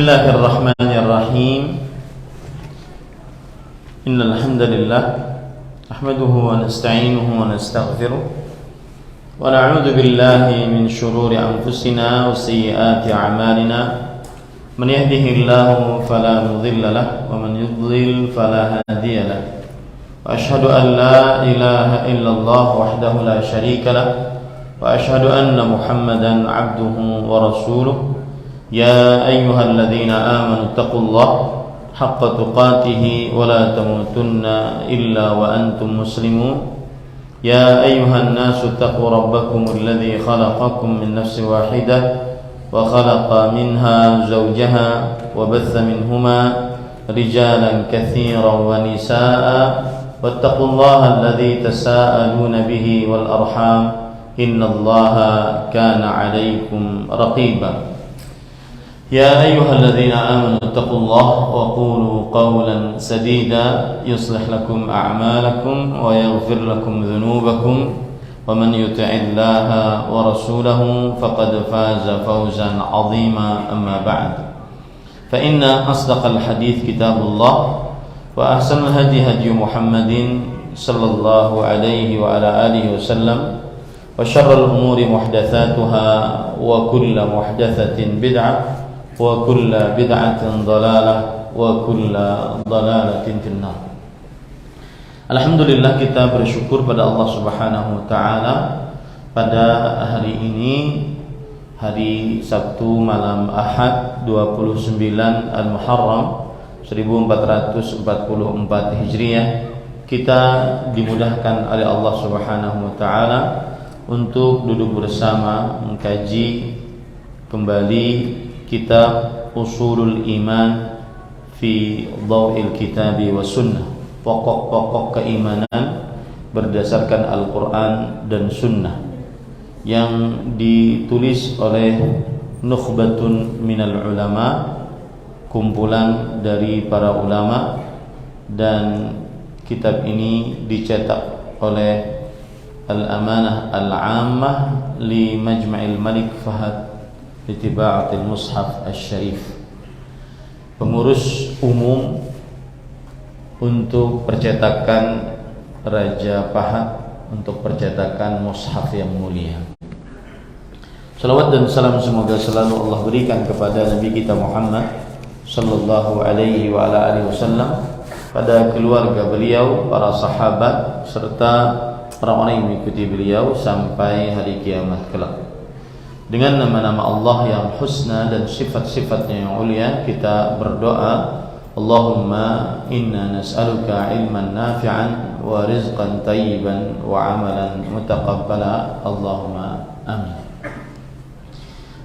Bismillahirrahmanirrahim. Innal hamdalillah nahmaduhu wa nasta'inuhu wa nastaghfiruh wa na'udzu billahi min shururi anfusina wa sayyiati a'malina. Man yahdihillahu fala mudilla lahu wa man yudlil fala hadiya lahu. Wa ashhadu an la ilaha illallah wahdahu la syarika lahu wa ashhadu anna Muhammadan 'abduhu wa rasuluh. يا أيها الذين آمنوا اتقوا الله حق تقاته ولا تموتن إلا وأنتم مسلمون. يا أيها الناس اتقوا ربكم الذي خلقكم من نفس واحدة وخلق منها زوجها وبث منهما رجالا كثيرا ونساء واتقوا الله الذي تساءلون به والأرحام إن الله كان عليكم رقيبا. يا أيها الذين آمنوا اتقوا الله وقولوا قولا سديدا يصلح لكم أعمالكم ويغفر لكم ذنوبكم ومن يطع الله ورسوله فقد فاز فوزا عظيما. أما بعد فإن أصدق الحديث كتاب الله وأحسن الهدي هدي محمد صلى الله عليه وعلى آله وسلم وشر الأمور محدثاتها وكل محدثة بدعة wa kulla bid'atin dhalalah wa kulla dhalalatin finnar. Alhamdulillah, kita bersyukur pada Allah Subhanahu wa taala pada hari ini, hari Sabtu malam Ahad 29 Al-Muharram 1444 Hijriah, kita dimudahkan oleh Allah Subhanahu wa taala untuk duduk bersama mengkaji kembali kitab Ushulul Iman fi Dhaw'il Kitabi wa Sunnah, pokok-pokok keimanan berdasarkan Al-Quran dan Sunnah, yang ditulis oleh Nukhbatun minal ulama, kumpulan dari para ulama, dan kitab ini dicetak oleh Al-Amanah Al-Ammah li Majma'il Malik Fahad Litiba'atil Mushaf Asy-Syarif, pengurus umum untuk percetakan Raja Fahad, untuk percetakan mushaf yang mulia. Salawat dan salam semoga selalu Allah berikan kepada Nabi kita Muhammad sallallahu alaihi wa ala alihi wasallam, pada keluarga beliau, para sahabat, serta orang-orang yang mengikuti beliau sampai hari kiamat kelak. Dengan nama-nama Allah yang husna dan sifat-sifatnya yang ulia, kita berdoa, Allahumma inna nas'aluka ilman nafi'an wa rizqan tayyiban wa amalan mutaqabbala, Allahumma amin.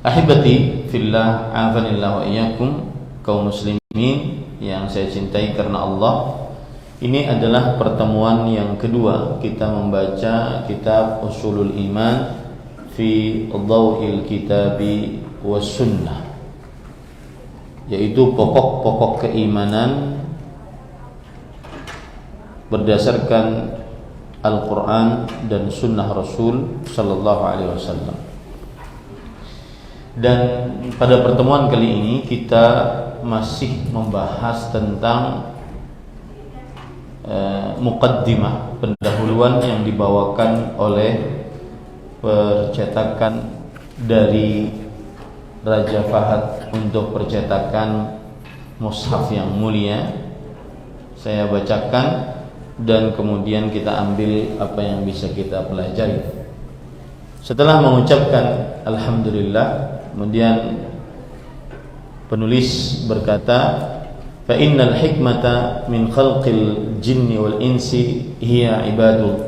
Ahibati fillah, afanillah wa iyyakum, kaum muslimin yang saya cintai karena Allah. Ini adalah pertemuan yang kedua kita membaca kitab Ushulul Iman fi Dhaw'il Kitabi wa Sunnah, yaitu pokok-pokok keimanan berdasarkan Al-Quran dan Sunnah Rasul Sallallahu Alaihi Wasallam. Dan pada pertemuan kali ini kita masih membahas tentang muqaddimah, pendahuluan yang dibawakan oleh percetakan dari Raja Fahad untuk percetakan mushaf yang mulia. Saya bacakan dan kemudian kita ambil apa yang bisa kita pelajari. Setelah mengucapkan alhamdulillah, kemudian penulis berkata, fa innal hikmata min khalqil jinni wal insi hiya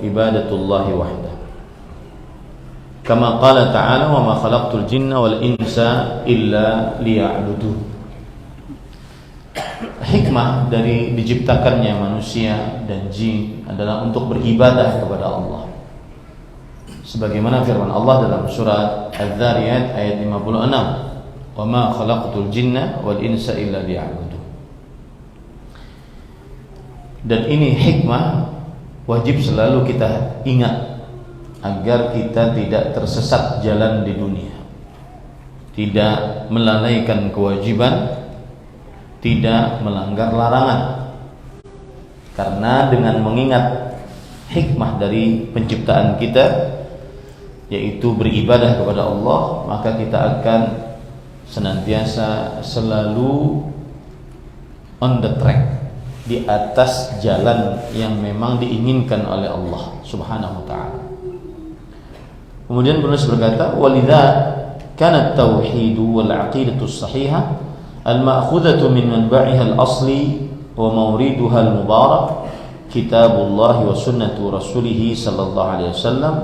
ibadatullahi wahdah, kama qala ta'ala wa ma khalaqtul jinna wal insa illa liya'budun. Hikmah dari diciptakannya manusia dan jin adalah untuk beribadah kepada Allah, sebagaimana firman Allah dalam surat Az-Zariyat ayat 56, wa ma khalaqtul jinna wal insa illa liya'budun. Dan ini hikmah wajib selalu kita ingat agar kita tidak tersesat jalan di dunia, tidak melalaikan kewajiban tidak melanggar larangan. Karena dengan mengingat hikmah dari penciptaan kita, yaitu beribadah kepada Allah, maka kita akan senantiasa selalu on the track, di atas jalan yang memang diinginkan oleh Allah Subhanahu wa ta'ala. Kemudian penulis berkata, walidha kana at-tauhid wal 'aqidatu as-sahihah al-ma'khudhatu min manba'iha al-asli wa mawriduha al-mubarak kitabullah wa sunnatu rasulih sallallahu alaihi wasallam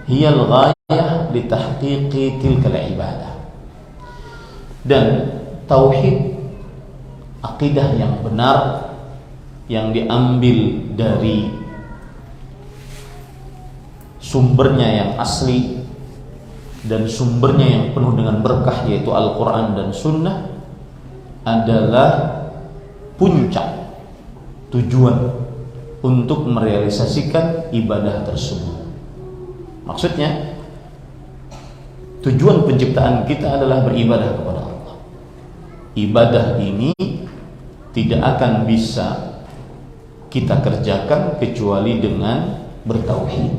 hiya al-ghayah li tahqiqi tilka al-ibadah. Dan tauhid, akidah yang benar yang diambil dari sumbernya yang asli dan sumbernya yang penuh dengan berkah, yaitu Al-Quran dan Sunnah, adalah puncak tujuan untuk merealisasikan ibadah tersebut. Maksudnya, tujuan penciptaan kita adalah beribadah kepada Allah. Ibadah ini tidak akan bisa kita kerjakan kecuali dengan bertauhid,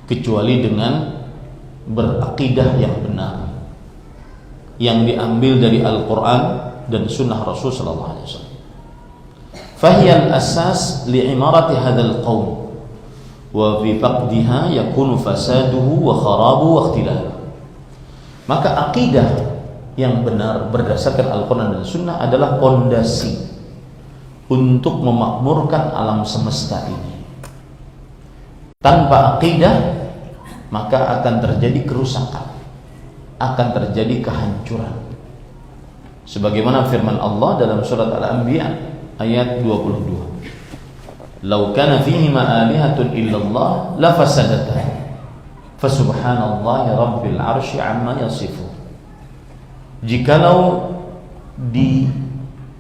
kecuali dengan berakidah yang benar, yang diambil dari Al-Quran dan Sunnah Rasul sallallahu alaihi wasallam. Fahiyal asas li'imarati hadzal qaum wa bi faqdiha yakunu fasaduhu wa kharabu wa ikhtilaluhu. Maka akidah yang benar berdasarkan Al-Quran dan Sunnah adalah pondasi untuk memakmurkan alam semesta ini. Tanpa akidah, maka akan terjadi kerusakan, akan terjadi kehancuran. Sebagaimana firman Allah dalam surat Al-Anbiya ayat 22. Lau kana fihima alihatun illallah lafasadata fasubhanallahi rabbil arsy amma yasifun. Jikalau di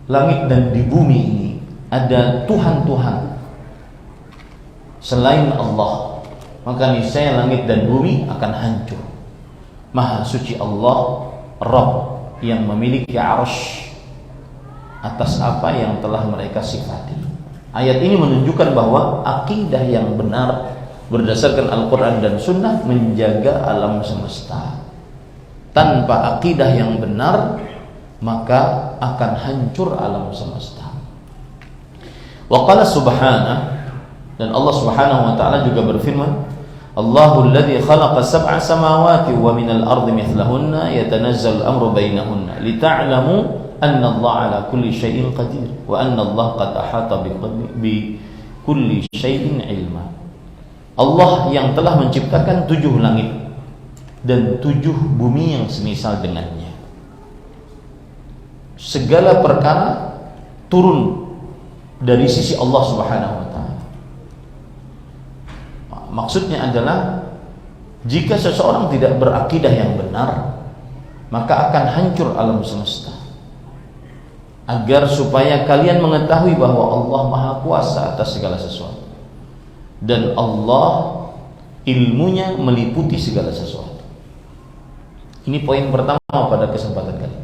langit dan di bumi ini ada Tuhan-Tuhan selain Allah, maka niscaya langit dan bumi akan hancur. Maha suci Allah, Rabb yang memiliki arsy atas apa yang telah mereka sifati. Ayat ini menunjukkan bahwa akidah yang benar berdasarkan Al-Quran dan Sunnah menjaga alam semesta. Tanpa akidah yang benar, maka akan hancur alam semesta. Wa qala subhanahu, dan Allah Subhanahu wa ta'ala juga berfirman, Allahul ladzi khalaqa sab'a samawati wa minal ardi mithlahunna yatanazzalu al-amru bainahunna lita'lamu anna Allah ala kulli syai'in qadir wa anna Allah qad ahata bi kulli syai'in ilma. Allah yang telah menciptakan 7 langit dan 7 bumi yang semisal dengannya. Segala perkara turun dari sisi Allah Subhanahu wa ta'ala. Maksudnya adalah, jika seseorang tidak berakidah yang benar, maka akan hancur alam semesta. Agar supaya kalian mengetahui bahwa Allah Maha Kuasa atas segala sesuatu, dan Allah ilmunya meliputi segala sesuatu. Ini poin pertama pada kesempatan kali.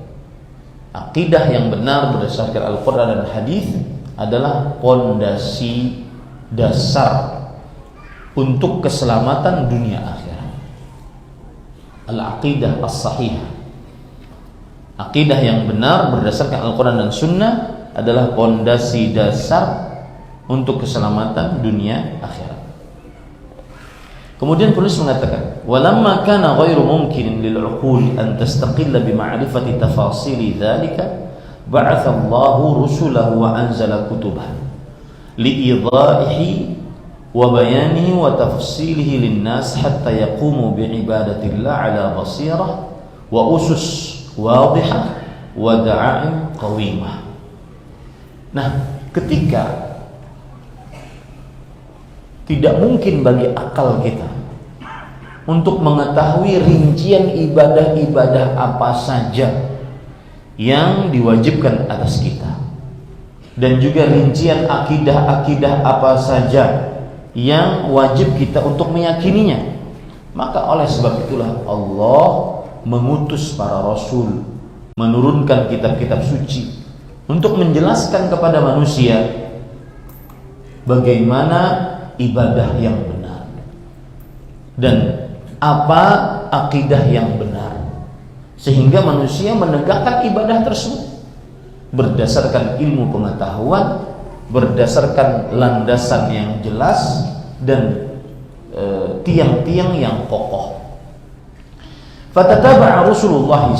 Akidah yang benar berdasarkan Al-Quran dan Hadis adalah pondasi dasar untuk keselamatan dunia akhirat. Al-aqidah as-sahihah, akidah yang benar berdasarkan Al-Quran dan Sunnah adalah pondasi dasar untuk keselamatan dunia akhirat. Kemudian penulis mengatakan, walamma kana ghairu mumkinin lil 'uqul an tastaqilla bi ma'rifati tafasili dzalika ba'atha Allahu rusulahu wa anzala kutubahu li'idha'ihi wa bayanihi wa tafsilihi lin-nas hatta yaqumu bi ibadatillah 'ala basirah wa usus wadihah wa da'a'im qawimah. Nah, ketika tidak mungkin bagi akal kita untuk mengetahui rincian ibadah-ibadah apa saja yang diwajibkan atas kita, dan juga rincian akidah-akidah apa saja yang wajib kita untuk meyakininya, maka oleh sebab itulah Allah mengutus para rasul menurunkan kitab-kitab suci untuk menjelaskan kepada manusia bagaimana ibadah yang benar dan apa akidah yang benar, sehingga manusia menegakkan ibadah tersebut berdasarkan ilmu pengetahuan, berdasarkan landasan yang jelas dan tiang-tiang yang kokoh. Fatataba'a Rasulullah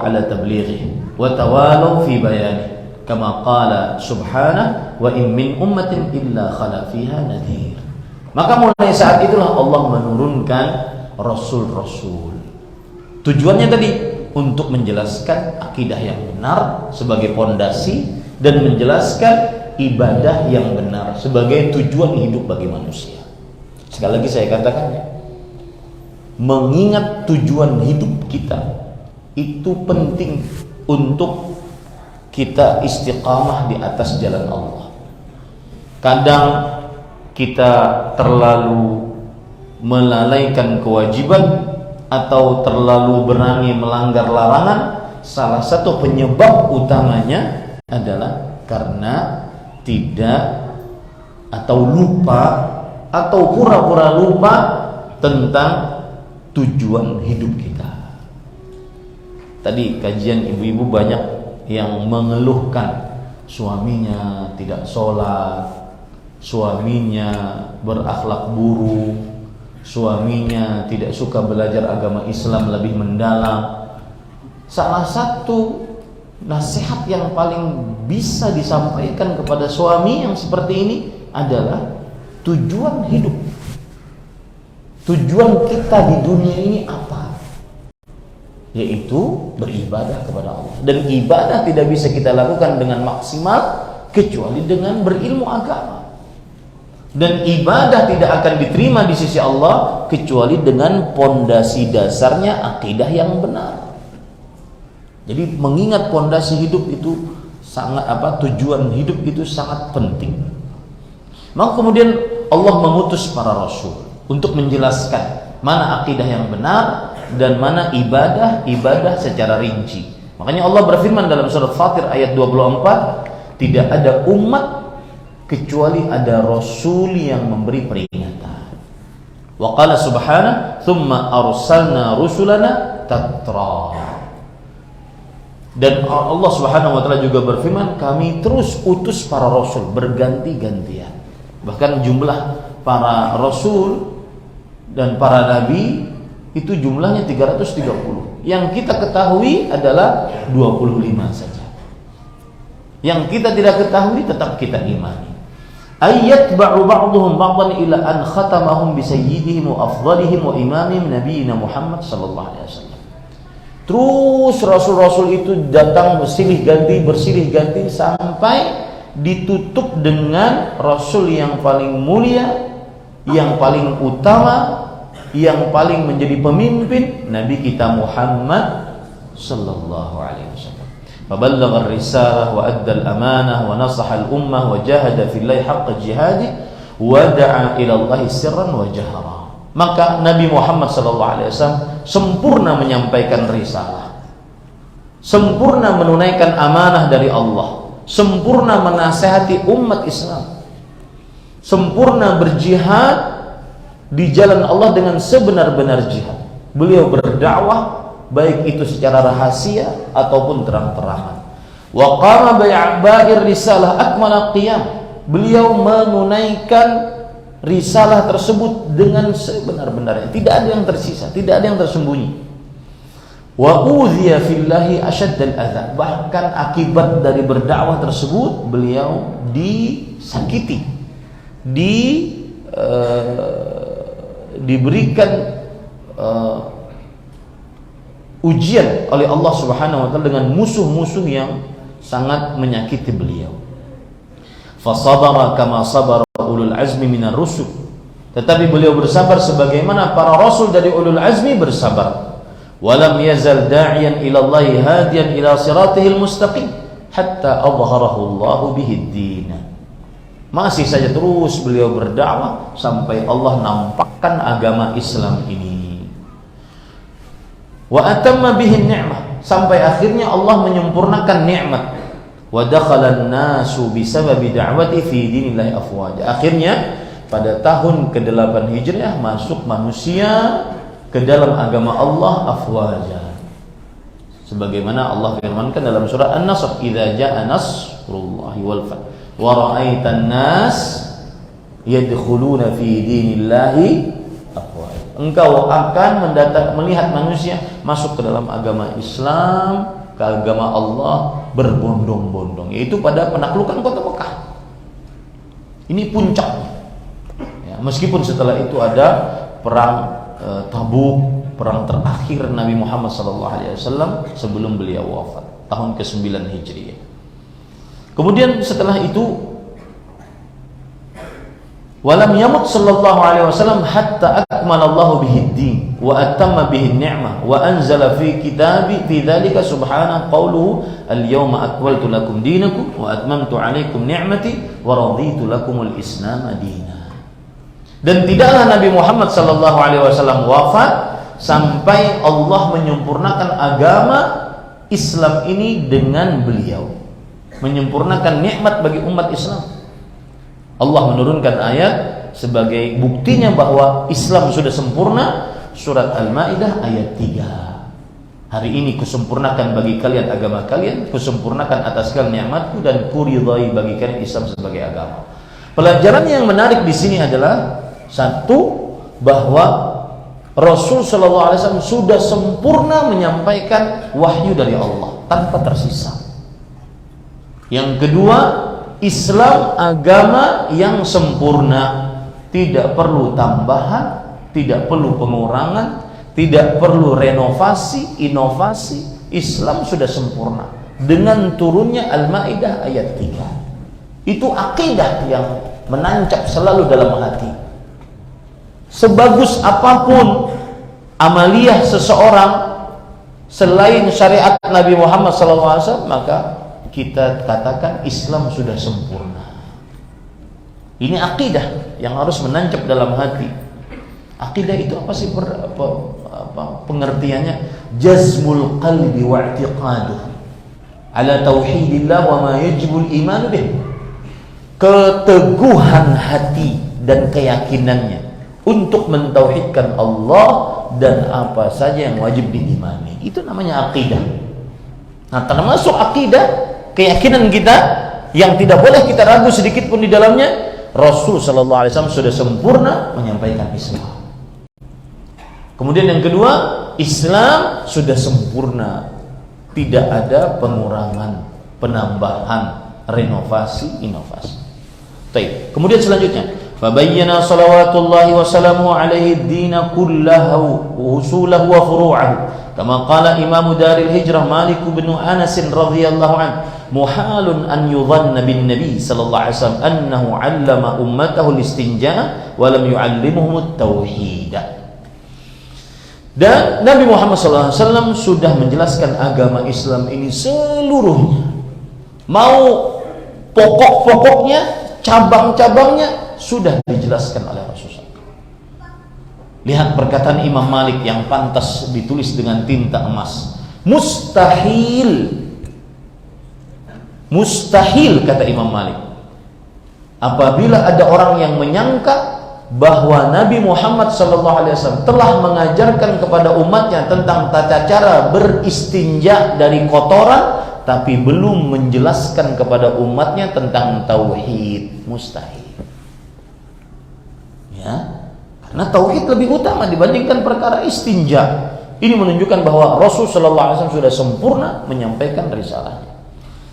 ala tablighi wa tawalu fi bayani kama qala subhanahu wa in min ummatin illa khala fiha nadhir. Maka mulai saat itulah Allah menurunkan rasul-rasul. Tujuannya tadi untuk menjelaskan akidah yang benar sebagai pondasi dan menjelaskan ibadah yang benar sebagai tujuan hidup bagi manusia. Sekali lagi saya katakan ya, mengingat tujuan hidup kita itu penting untuk kita istiqamah di atas jalan Allah. Kadang kita terlalu melalaikan kewajiban atau terlalu berani melanggar larangan. Salah satu penyebab utamanya adalah karena tidak atau lupa atau pura-pura lupa tentang tujuan hidup kita. Tadi kajian ibu-ibu banyak yang mengeluhkan suaminya tidak sholat, suaminya berakhlak buruk, suaminya tidak suka belajar agama Islam lebih mendalam. Salah satu nasihat yang paling bisa disampaikan kepada suami yang seperti ini adalah tujuan hidup. Tujuan kita di dunia ini apa? Yaitu beribadah kepada Allah. Dan ibadah tidak bisa kita lakukan dengan maksimal kecuali dengan berilmu agama. Dan ibadah tidak akan diterima di sisi Allah kecuali dengan pondasi dasarnya akidah yang benar. Jadi mengingat pondasi hidup itu sangat tujuan hidup itu sangat penting. Maka kemudian Allah mengutus para rasul untuk menjelaskan mana akidah yang benar dan mana ibadah secara rinci. Makanya Allah berfirman dalam surat Fatir ayat 24, tidak ada umat kecuali ada rasul yang memberi peringatan. Wa qala subhanahu thumma arsalna rusulana tatra. Dan Allah Subhanahu wa taala juga berfirman, kami terus utus para rasul berganti-gantian. Bahkan jumlah para rasul dan para nabi itu jumlahnya 330. Yang kita ketahui adalah 25 saja. Yang kita tidak ketahui tetap kita imani. Ayyatba'u ba'dhum ba'dhan ila an khatamahum bi sayyidihim wa afdalihim wa imamihim nabiyina Muhammad sallallahu alaihi wasallam. Terus rasul-rasul itu datang bersilih ganti sampai ditutup dengan rasul yang paling mulia, yang paling utama, yang paling menjadi pemimpin, Nabi kita Muhammad sallallahu alaihi wasallam. Faballagha ar-risalah wa adda al-amanah wa nasaha al-ummah wa jahada fillahi haqqa jihadi wa da'a ila Allah sirran wa jahara. Maka Nabi Muhammad SAW sempurna menyampaikan risalah, sempurna menunaikan amanah dari Allah, sempurna menasihati umat Islam, sempurna berjihad di jalan Allah dengan sebenar-benar jihad. Beliau berdakwah baik itu secara rahasia ataupun terang-terangan. Wa qama bi'aba'ir risalah akmal qiyam. Beliau menunaikan risalah tersebut dengan sebenar-benarnya, tidak ada yang tersisa, tidak ada yang tersembunyi. Wa udhiya fillahi asyaddal adza. Bahkan akibat dari berdakwah tersebut beliau disakiti, diberikan ujian oleh Allah Subhanahu wa taala dengan musuh-musuh yang sangat menyakiti beliau. Fasabara kama sabara ulul azmi minar rusul. Tetapi beliau bersabar sebagaimana para rasul dari ulul azmi bersabar. Walam yazal da'iyan ila Allah hadiyan ila siratihil mustaqim hatta adhharahu Allah bihi ad-din. Masih saja terus beliau berdakwah sampai Allah nampakkan agama Islam ini. Wa atamma bihi ni'mah, sampai akhirnya Allah menyempurnakan nikmat. Wa dakhalan nasu bisababi da'wati fi dinillahi afwaja. Akhirnya pada tahun ke-8 Hijriah masuk manusia ke dalam agama Allah afwaja. Sebagaimana Allah firmankan dalam surah An-Nasr, "Idza jaa nasrullahi wal fath wa ra'aitan nas yadkhuluna fi dinillahi afwaja." Engkau akan melihat manusia masuk ke dalam agama Islam, ke agama Allah berbondong-bondong, yaitu pada penaklukan kota Mekah. Ini puncaknya. Ya, meskipun setelah itu ada perang Tabuk, perang terakhir Nabi Muhammad SAW sebelum beliau wafat, tahun ke-9 Hijriah. Kemudian setelah itu, walam yamut sallallahu alaihi wasallam hatta akmalallahu bihi ad-din wa atamma bihi an-ni'mah wa anzala fi kitabi fi dzalika subhanahu qawluhu al-yawma akmaltu lakum dinakum wa atmamtu 'alaikum ni'mati wa raditu lakumul islam dinan. Dan tidaklah Nabi Muhammad sallallahu alaihi wasallam wafat sampai Allah menyempurnakan agama Islam ini dengan beliau, menyempurnakan nikmat bagi umat Islam. Allah menurunkan ayat sebagai buktinya bahwa Islam sudah sempurna. Surat Al-Maidah ayat 3. Hari ini kusempurnakan bagi kalian agama kalian, kusempurnakan atas kalian nikmatku, dan kuridhai bagi kalian Islam sebagai agama. Pelajaran yang menarik di sini adalah satu, bahwa Rasul sallallahu alaihi wasallam sudah sempurna menyampaikan wahyu dari Allah tanpa tersisa. Yang kedua, Islam agama yang sempurna, tidak perlu tambahan, tidak perlu pengurangan, tidak perlu renovasi, inovasi. Islam sudah sempurna dengan turunnya Al-Maidah ayat 3. Itu akidah yang menancap selalu dalam hati. Sebagus apapun amaliyah seseorang selain syariat Nabi Muhammad SAW, maka kita katakan Islam sudah sempurna. Ini akidah yang harus menancap dalam hati. Akidah itu apa sih pengertiannya? Jazmul qalbi wa i'tiqaduh ala tauhidillah wa ma yajibul iman bih. Keteguhan hati dan keyakinannya untuk mentauhidkan Allah dan apa saja yang wajib diimani. Itu namanya akidah. Nah, termasuk akidah, keyakinan kita yang tidak boleh kita ragu sedikit pun di dalamnya, Rasul sallallahu alaihi wasallam sudah sempurna menyampaikan Islam. Kemudian yang kedua, Islam sudah sempurna, tidak ada pengurangan, penambahan, renovasi, inovasi. Baik. Kemudian selanjutnya, fabayyana salawatullahi wa salamu alaihi ad-din kullahu usulahu wa furu'ahu kama qala imamu daril hijrah Malik bin Anas radhiyallahu anhu muhalun an yudhanna bin nabi sallallahu alaihi wasallam annahu 'allama ummatahu al-istinja' wa lam yu'allimuhum at-tauhid. Dan Nabi Muhammad sallallahu alaihi wasallam sudah menjelaskan agama Islam ini seluruhnya, mau pokok-pokoknya, cabang-cabangnya sudah dijelaskan oleh Rasulullah. Lihat perkataan Imam Malik yang pantas ditulis dengan tinta emas. Mustahil kata Imam Malik, apabila ada orang yang menyangka bahwa Nabi Muhammad SAW telah mengajarkan kepada umatnya tentang tata cara beristinja dari kotoran, tapi belum menjelaskan kepada umatnya tentang tauhid. Mustahil. Ya, karena tauhid lebih utama dibandingkan perkara istinja. Ini menunjukkan bahwa Rasul sallallahu alaihi wasallam sudah sempurna menyampaikan risalahnya.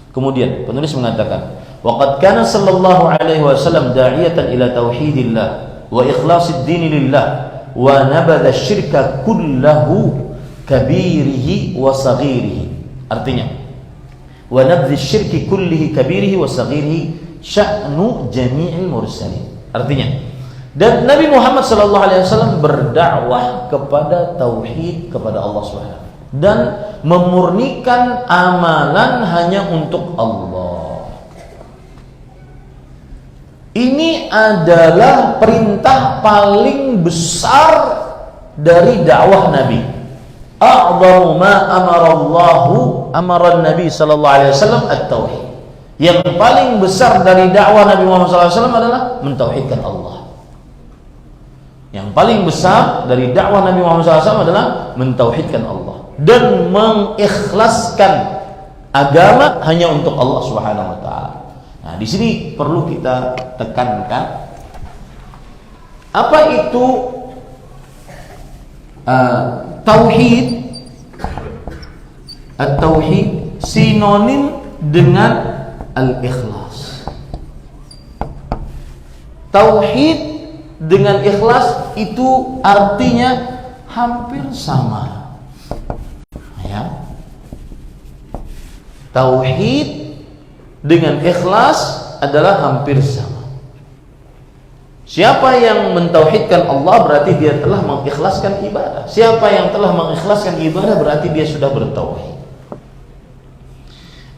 Kemudian penulis mengatakan, waqad kana sallallahu alaihi wasallam da'iyatan ila tauhidillah wa ikhlasid din lillah wa nabadha syirka kullahu kabirihi wa saghirihi. Artinya, wa nabdhi syirki kullihi kabirihi wa saghirihi sya'nu jami'il mursalin. Artinya, dan Nabi Muhammad SAW berdakwah kepada tauhid, kepada Allah SWT, dan memurnikan amalan hanya untuk Allah. Ini adalah perintah paling besar dari dakwah Nabi. a'zamu ma amara Nabi sallallahu alaihi wasallam at-tauhid. Yang paling besar dari dakwah Nabi Muhammad sallallahu alaihi wasallam adalah mentauhidkan Allah. Yang paling besar dari dakwah Nabi Muhammad sallallahu alaihi wasallam adalah mentauhidkan Allah dan mengikhlaskan agama hanya untuk Allah Subhanahu wa taala. Nah, di sini perlu kita tekankan apa itu tauhid. At-tauhid sinonim dengan al-ikhlas. Tauhid dengan ikhlas itu artinya hampir sama. Ya. Tauhid dengan ikhlas adalah hampir sama. Siapa yang mentauhidkan Allah berarti dia telah mengikhlaskan ibadah. Siapa yang telah mengikhlaskan ibadah berarti dia sudah bertauhid.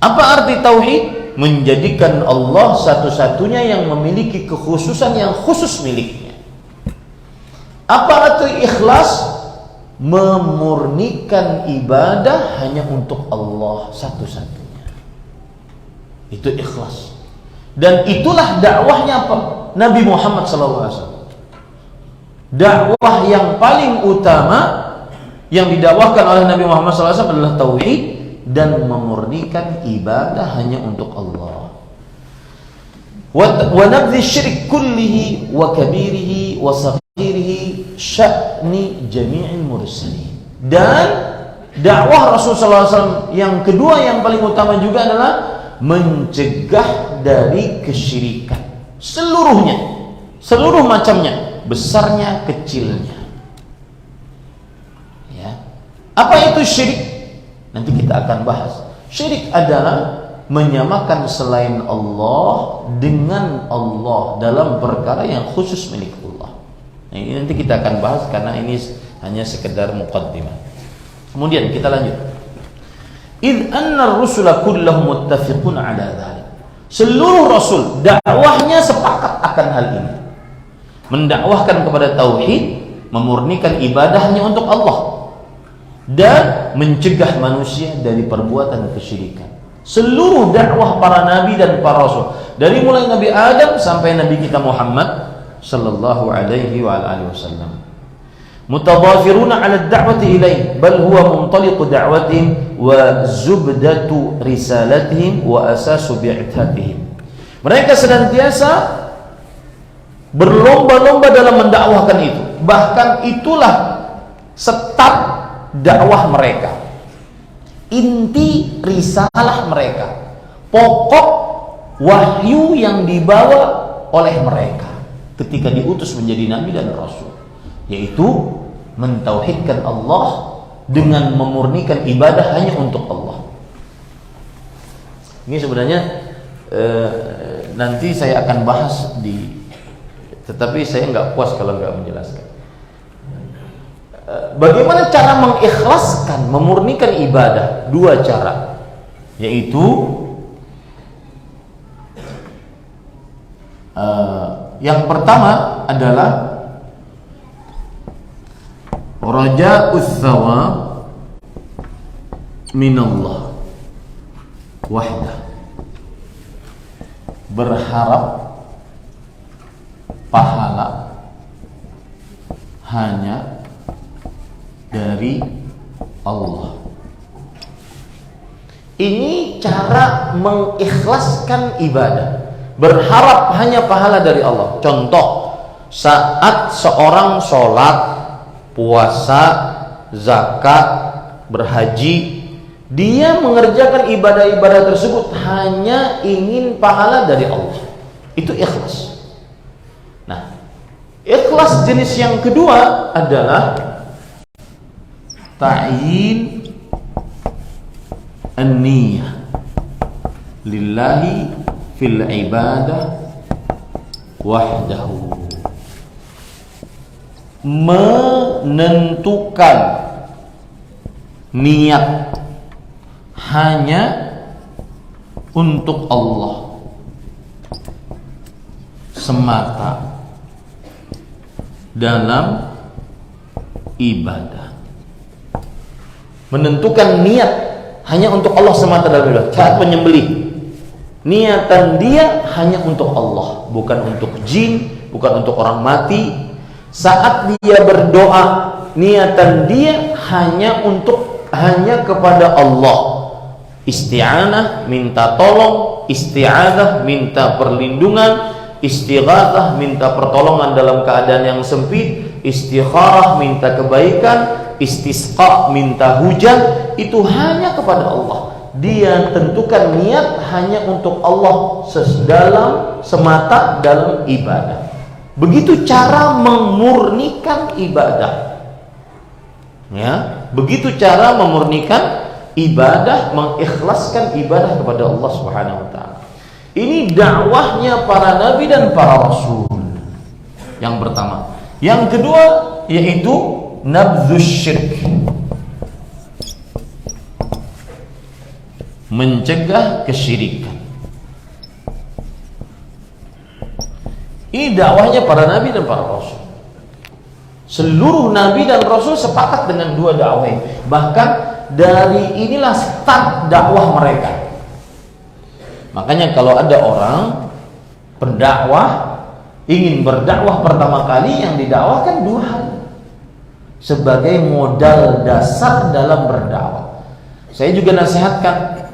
Apa arti tauhid? Menjadikan Allah satu-satunya yang memiliki kekhususan yang khusus miliknya. Apa arti ikhlas? Memurnikan ibadah hanya untuk Allah satu-satunya. Itu ikhlas. Dan itulah dakwahnya Nabi Muhammad SAW. Dakwah yang paling utama yang didakwahkan oleh Nabi Muhammad SAW adalah tauhid dan memurnikan ibadah hanya untuk Allah. Wa nabdhi syirik kullihi wa kabirihi wa saghirihi sya'ni jami'il mursalin. Dan dakwah Rasulullah SAW yang kedua yang paling utama juga adalah mencegah dari kesyirikan seluruhnya, seluruh macamnya, besarnya, kecilnya. Ya. Apa itu syirik? Nanti kita akan bahas. Syirik adalah menyamakan selain Allah dengan Allah dalam perkara yang khusus milik Allah. Nah, ini nanti kita akan bahas karena ini hanya sekedar muqaddimah. Kemudian kita lanjut. Idh anna ar-rusula kullahum muttafiqun ala dhalik. Seluruh rasul dakwahnya sepakat akan hal ini. Mendakwahkan kepada tauhid, memurnikan ibadah hanya untuk Allah dan mencegah manusia dari perbuatan kesyirikan. Seluruh dakwah para nabi dan para rasul, dari mulai Nabi Adam sampai Nabi kita Muhammad sallallahu alaihi wa alihi wasallam, mutadafiruna 'ala ad-da'wati ilaih, bal huwa muntaliqu da'watihim wa zubdatu risalatihim wa asasu bi'thatihim. Mereka senantiasa berlomba-lomba dalam mendakwahkan itu. Bahkan itulah start dakwah mereka, inti risalah mereka, pokok wahyu yang dibawa oleh mereka ketika diutus menjadi nabi dan rasul, yaitu mentauhidkan Allah dengan memurnikan ibadah hanya untuk Allah. Ini sebenarnya nanti saya akan bahas tetapi saya nggak puas kalau nggak menjelaskan. Bagaimana cara mengikhlaskan, memurnikan ibadah? Dua cara, yaitu yang pertama adalah raja'us thawab minallah wahdah, berharap pahala hanya dari Allah. Ini cara mengikhlaskan ibadah, berharap hanya pahala dari Allah. Contoh, saat seorang sholat, puasa, zakat, berhaji, dia mengerjakan ibadah-ibadah tersebut hanya ingin pahala dari Allah. Itu ikhlas. Nah, ikhlas jenis yang kedua adalah ta'yin an-niyah lillahi fil ibadah wahdahu, menentukan niat hanya untuk Allah semata dalam ibadah. menentukan niat hanya untuk Allah semata dalam ibadah. Saat penyembelih, niatan dia hanya untuk Allah, bukan untuk jin, bukan untuk orang mati. Saat dia berdoa, niatan dia hanya kepada Allah. Isti'anah, minta tolong, isti'adah, minta perlindungan, istighatsah, minta pertolongan dalam keadaan yang sempit, istikharah, minta kebaikan, istisqa, minta hujan, itu hanya kepada Allah. Dia tentukan niat hanya untuk Allah semata dalam ibadah. Begitu cara memurnikan ibadah. Ya, begitu cara memurnikan ibadah, mengikhlaskan ibadah kepada Allah Subhanahu wa taala. Ini dakwahnya para nabi dan para rasul. Yang pertama. Yang kedua yaitu nabdzus syirk, mencegah kesyirikan. Ini dakwahnya para nabi dan para rasul. Seluruh nabi dan rasul sepakat dengan dua dakwah ini. Bahkan dari inilah start dakwah mereka. Makanya kalau ada orang pendakwah ingin berdakwah pertama kali, yang didakwahkan dua hal sebagai modal dasar dalam berdakwah. Saya juga nasihatkan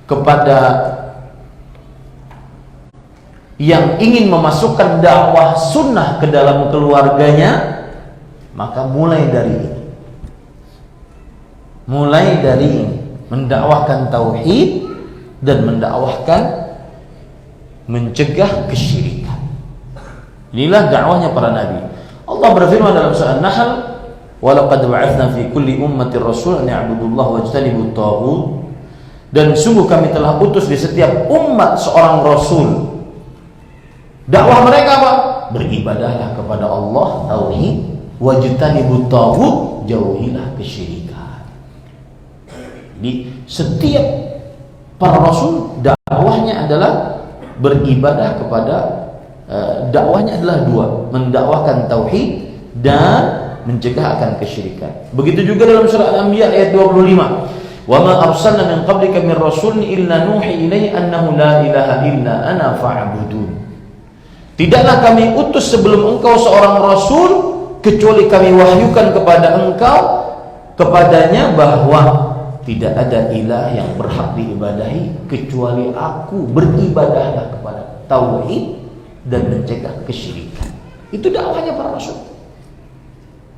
kepada yang ingin memasukkan dakwah sunnah ke dalam keluarganya, maka mulai dari ini. Mulai dari ini, mendakwahkan tauhid dan mendakwahkan mencegah kesyirikan. Inilah dakwahnya para nabi. Allah berfirman dalam surah An-Nahl, "Walaqad ba'atsna fi kulli ummatin rasulan an ya'budullaha wajtanibut taghut." Dan sungguh kami telah utus di setiap umat seorang rasul. Dakwah mereka apa? Beribadahlah kepada Allah, tauhid, wajtanibut taghut, jauhilah kesyirikan. Jadi setiap para rasul dakwahnya adalah beribadah kepada dakwahnya adalah dua, mendakwahkan tauhid dan mencegah akan kesyirikan. Begitu juga dalam surah Al-Anbiya ayat 25, "Wa ma arsalna min qablika min rasulin illa nuhi ilaihi annahu la ilaha illa ana fa'budun." Tidaklah kami utus sebelum engkau seorang rasul kecuali kami wahyukan kepada engkau kepadanya bahwa tidak ada ilah yang berhak diibadahi kecuali aku, beribadahlah kepada tauhid dan mencegah kesyirikan. Itu dakwahnya para rasul.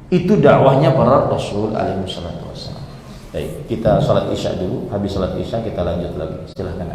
Itu dakwahnya para rasul alaihi wassalatu wassalam. Baik, kita salat Isya dulu. Habis salat Isya kita lanjut lagi. Silahkan.